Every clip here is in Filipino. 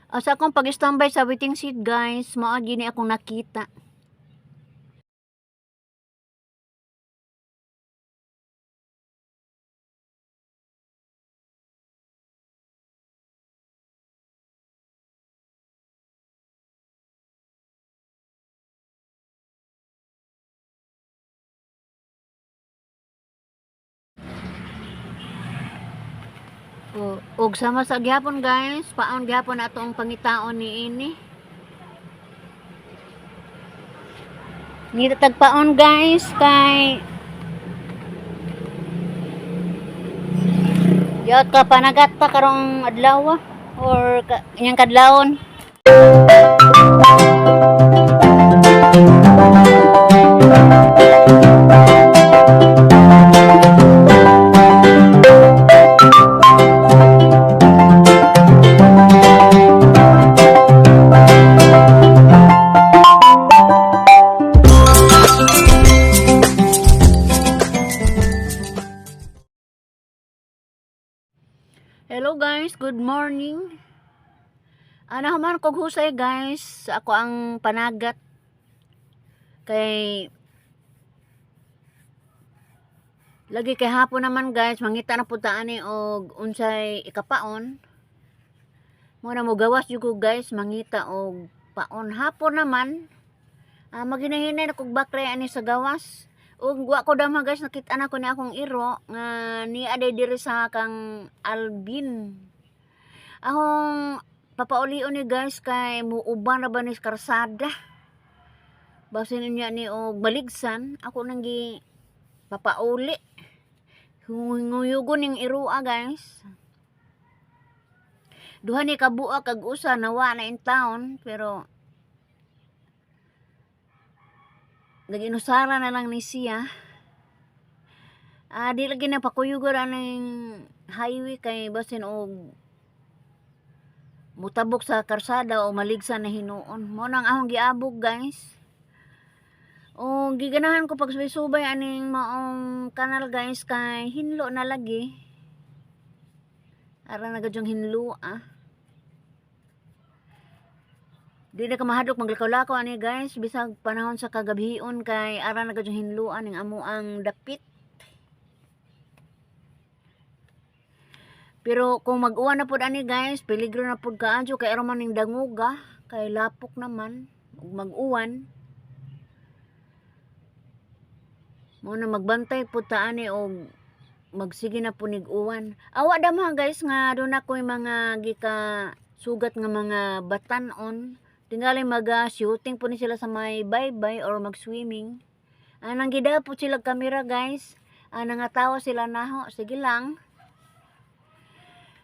Asa akong pag-standby sa waiting seat guys, mao gini akong nakita. Og sama sa gihapon guys, paon gihapon atong pangitaon ni ini. Ni tagpaon guys kay yot ka panagat pa karong adlaw or inyang kadlawon. Hello guys, good morning. Ana man kog husay guys, ako ang panagat kay lagi kay hapon naman guys, mangita na pud ta ani og unsay ikapaon. Mo na mo gawas jud ko guys, mangita og paon hapon naman. Maginahinay na kog bakre ani sa gawas. Ug wa ko dama guys, nakita na ko ni akong iro nga ni aday diri sa kang Alvin. Akong papaulion ni guys kay muuban na ba ni karsada. Basin niya ni og baligsan, ako nang gi papauli. Nguyugon ning iroa guys. Duha ni kabuak kag usa nawa na in town pero naginusara na lang ni siya. Di lagi na pakuyugon aning highway kay basin og mutabok sa karsada o maligsan na hinuon. Mo nang akong giabog guys. O giganahan ko pag subay aning maong kanal guys kay hinlo na lagi. Ara na gadyong hinlo Di na ka mahadlok maglakaw-lakaw ani guys bisag panahon sa kagabion kay ara na gadyong hinluan ning amo ang dapit. Pero kung mag-uwan na pud ani guys, peligro na pud kaadyo kay ara man ning danguga kay lapok naman ug mag-uwan. Mo na magbantay pud ta ani og magsige na punig uwan. Awa dama guys nga doon ako'y mga gika sugat nga mga batanon. Tingali mag-shooting po ni sila sa may baybay or mag-swimming. Nang gidapot sila kamera guys. Nangatawa sila naho. Sige lang.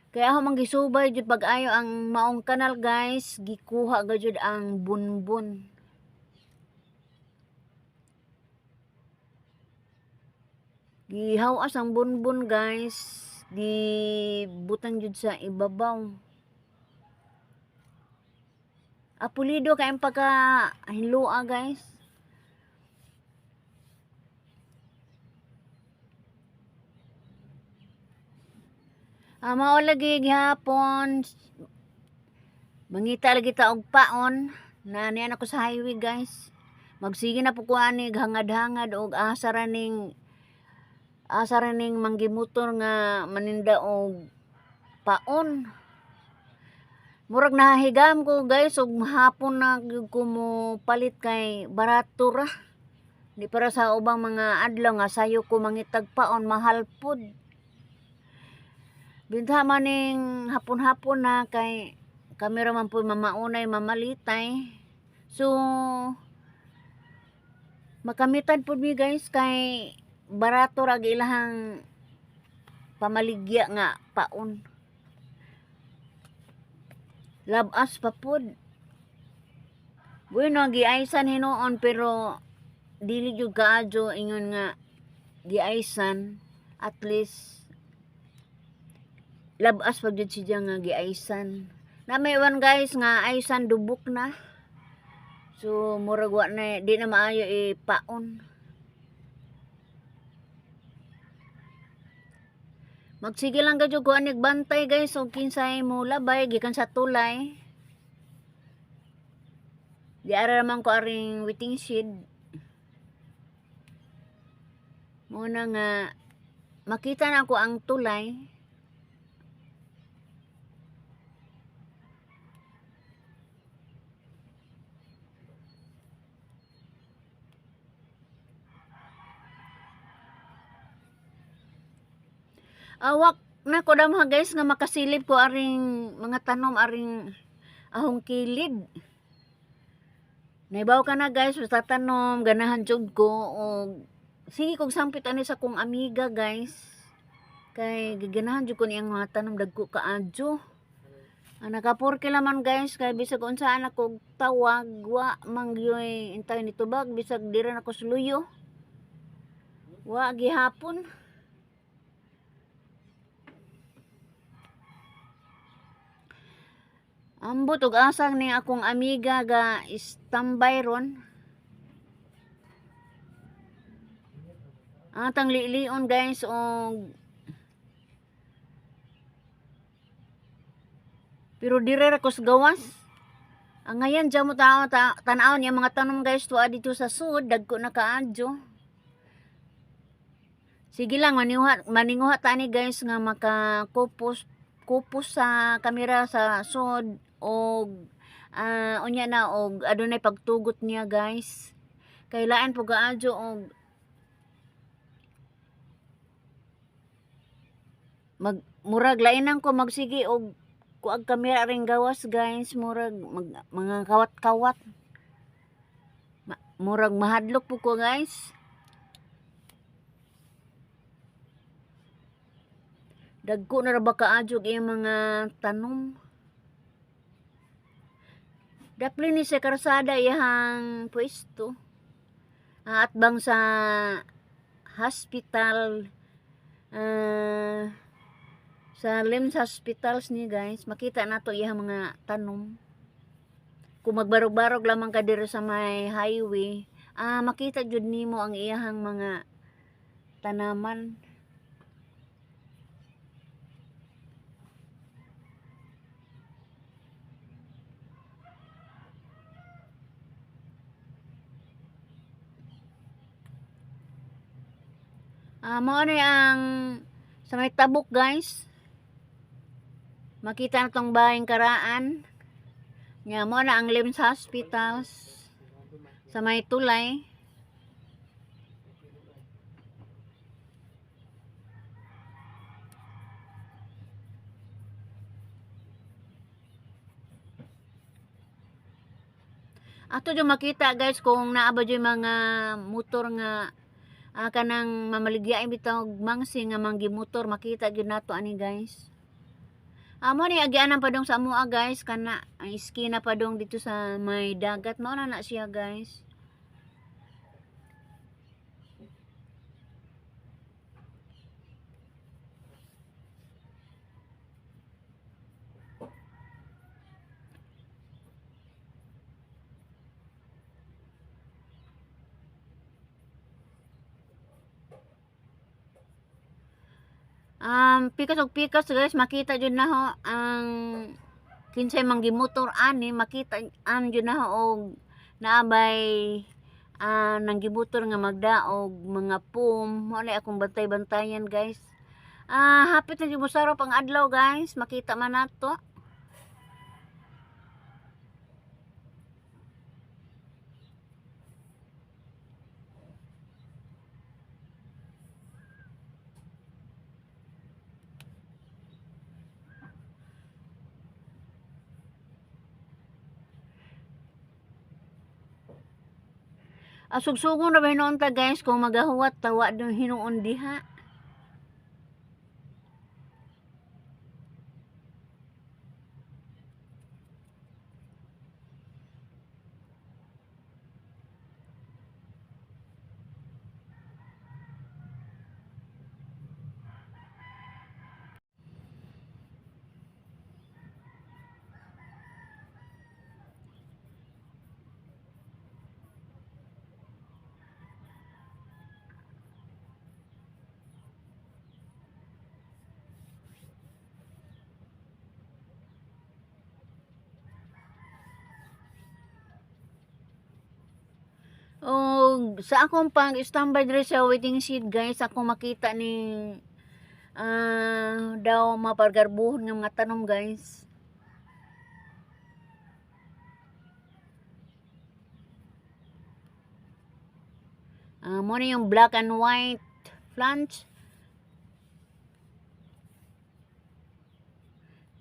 Kaya ako manggisubay jud pag-ayo ang maong kanal guys. Gikuha gajud ang bunbun. Gihawas ang bunbun guys. Di butang jud sa ibabaw. Pulido kayong pagka hinlua guys. Mao lagi gihapon. Mangita lagi ta og paon. Niyan ako sa highway guys. Magsige na po ko ani hangad-hangad og asa ra ning manggimotor nga maninda og paon. Murag nahigam ko guys ug hapon na ko mo palit kay barato ra. Di para sa ubang mga adlaw nga sayo ko mangitag paon mahal pud. Binta man ning hapon-hapon na kay kamera man po mamaunay mamalitay. So makamitan pud mi guys kay barato ra ilahang pamaligya nga paon. Labas pa pud. Bueno, giaisan hinuon pero dili jud kaadyo ingon nga giaisan at least labas pa jud siya nga giaisan. Na may one guys nga aisan dubok na. So murag wa na di na maayo ipaon. Magsige lang gadyo ko anig bantay guys og kinsay mo labay gikan sa tulay. Di ara naman ko aring waiting shed. Muna nga makita na ko ang tulay. Awak na ko dam ha guys nga makasilip ko aring mga tanom aring ahong kilid. Naibaw ka na guys, basta tanom, ganahan jud ko og sige kog sampit ani sa kong amiga guys. Kay giganahan jud ko niyang mga tanom dagko kaadyo. Nakaporke laman guys kay bisag unsaan ako tawag wa mangyoy intay nitubag bisag dira na ko suluyo. Wa gihapon. Ambot og asang ni akong amiga ga standby ron. Atang lion guys og pero dire ra ko sa gawas. Ang ngayon dyan mo tanaw niya mga tanom guys tuwa dito sa sud dagko na kaadyo. Sige lang maninguha tani guys nga makakupos sa kamera sa sud og unya na og adunay pagtugot niya guys. Kailaan po gaadyo og murag lainan ko magsige og kuag kamera ring gawas guys murag mga kawat-kawat. Murag mahadlok po ko guys. Dagko na ra ba kaadyo iyang mga tanom. Dapli ni sa karsada iyang pwesto. At bang sa hospital sa LIMS hospitals ni guys, makita nato iyang mga tanom. Kung magbarog-barog lamang ka diri sa may highway, makita jud nimo ang iyang mga tanaman. Mao ni ang sa may tabok guys. Makita na tong bahing karaan. Nya mo na ang LIMS hospitals sa may tulay. Ato yung makita guys kung naaba yung mga motor nga kanang mamaligyain bitaw mangsi nga manggi motor makita gyud nato ani guys. Amo ni agianan pa dong sa amoa guys kana ang iskina pa dong dito sa may dagat mao na siya guys. Pikas og pikas guys makita jud na ho ang kinsay manggi motor ani makita jud na ho og naabay nanggibutor nga magdaog mga pum mo na akong bantay-bantayan guys. Hapit na jud mo sarap ang adlaw guys makita man nato. Sugsugon na ba hinuon ta guys kung magahuwat tawa doon hinuon diha. sa akong pang standby diri sa waiting shed guys, ako makita ni daw mapagarbuhon ng mga tanom guys. Muna yung black and white plants.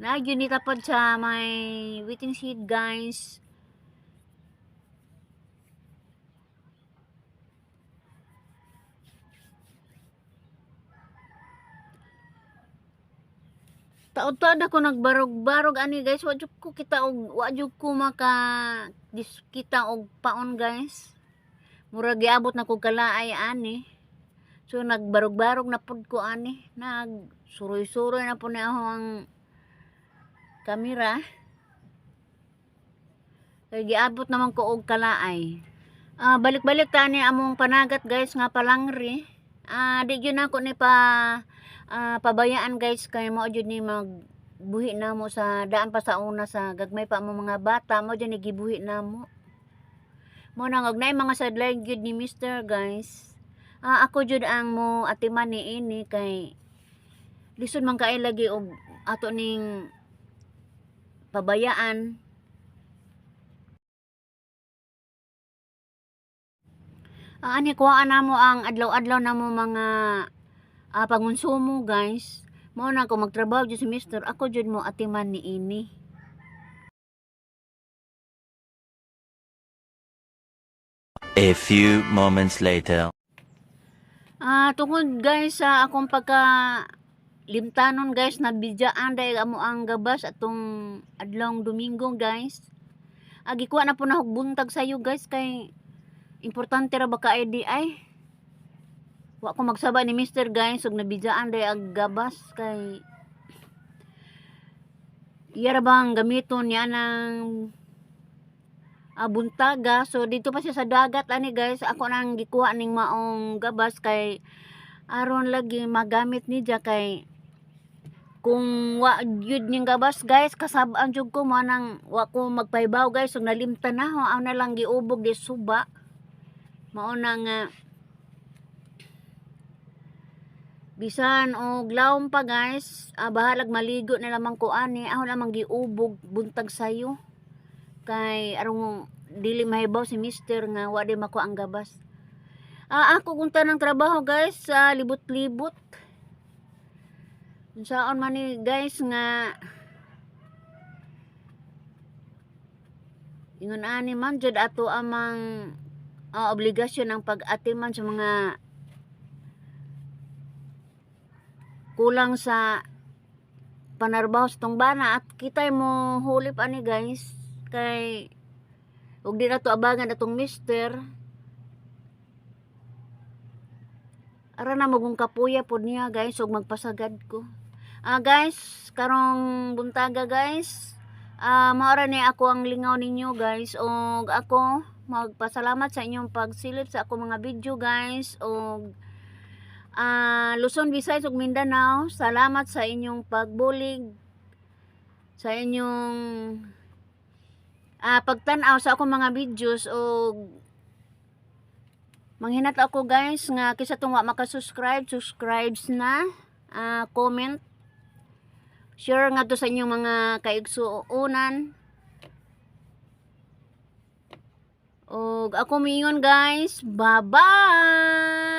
Nagyo ni tapod sa may waiting shed guys. Taod-taod ako nagbarog-barog ani guys, wa jud ko kita og kita og paon guys. Murag giabot na ko kalaay ani. So nagbarog-barog na pud ko ani, nagsuroy-suroy na po ni ako ang kamera. Kay giabot naman ko og kalaay. Balik-balik ta ni among panagat guys nga palangri. Di gyud nako ni pabayaan guys, kay mao jud ni magbuhi namo sa daan pa sa una sa gagmay pa mo mga bata, mao jud ni gibuhi namo. Mo nang og nay mga sideline gyud ni Mr. guys. Ako jud ang mo atiman ni ini kay lisod man kay lagi og ato ning pabayaan. Ani kuhaan namo ang adlaw-adlaw namo mga pangonsumo guys. Mao na ko magtrabaho jud si Mr. Ako jud mo atiman ni ini. A few moments later. Tungod guys sa akong pagka limtanon guys, nabidyaan dahil amo ang gabas atong adlawng Domingo guys. Gikuha na po na buntag sayo guys, kay importante ra ba ka IDI. Wa ko magsaba ni Mr. guys ug nabidyaan dahil ang gabas, kay iya ra bang gamiton niya ng buntaga. So dito pa siya sa dagat ani guys, ako nang gikuha ning maong gabas kay aron lagi magamit ni dia, kay kung wa gyud ning gabas guys kasab-an jud ko mo nang wa ko magpahibaw guys ug nalimtan na ho na lang giubog di suba. Mao na nga bisan og lawom pa guys, bahalag maligo na lamang ko ani, ako lamang giubog buntag sayo, kay aron dili mahibaw si Mr. nga wa di mako ang gabas. Ako kung tanang trabaho guys sa libot-libot. Saon man ni guys nga ingon ani man jud ato amang obligasyon ang pag-atiman sa mga kulang sa panarbaho sa tong bana, at kitay mo hulip ani guys, kay ug di na to abangan atong Mr. Ara na magong kapuya pod niya guys ug magpasagad ko. Guys, karong buntaga guys, maora ni ako ang lingaw ninyo guys, ug ako magpasalamat sa inyong pagsilip sa ako mga video guys, ug Luzon, Visayas ug Mindanao, salamat sa inyong pagbulig, sa inyong pagtan-aw sa akong mga videos, ug manghinat ako guys nga kisa tong wa maka-subscribe, subscribes na, comment, share nga to sa inyong mga kaigsuonan. Ug ako mingon guys, bye bye.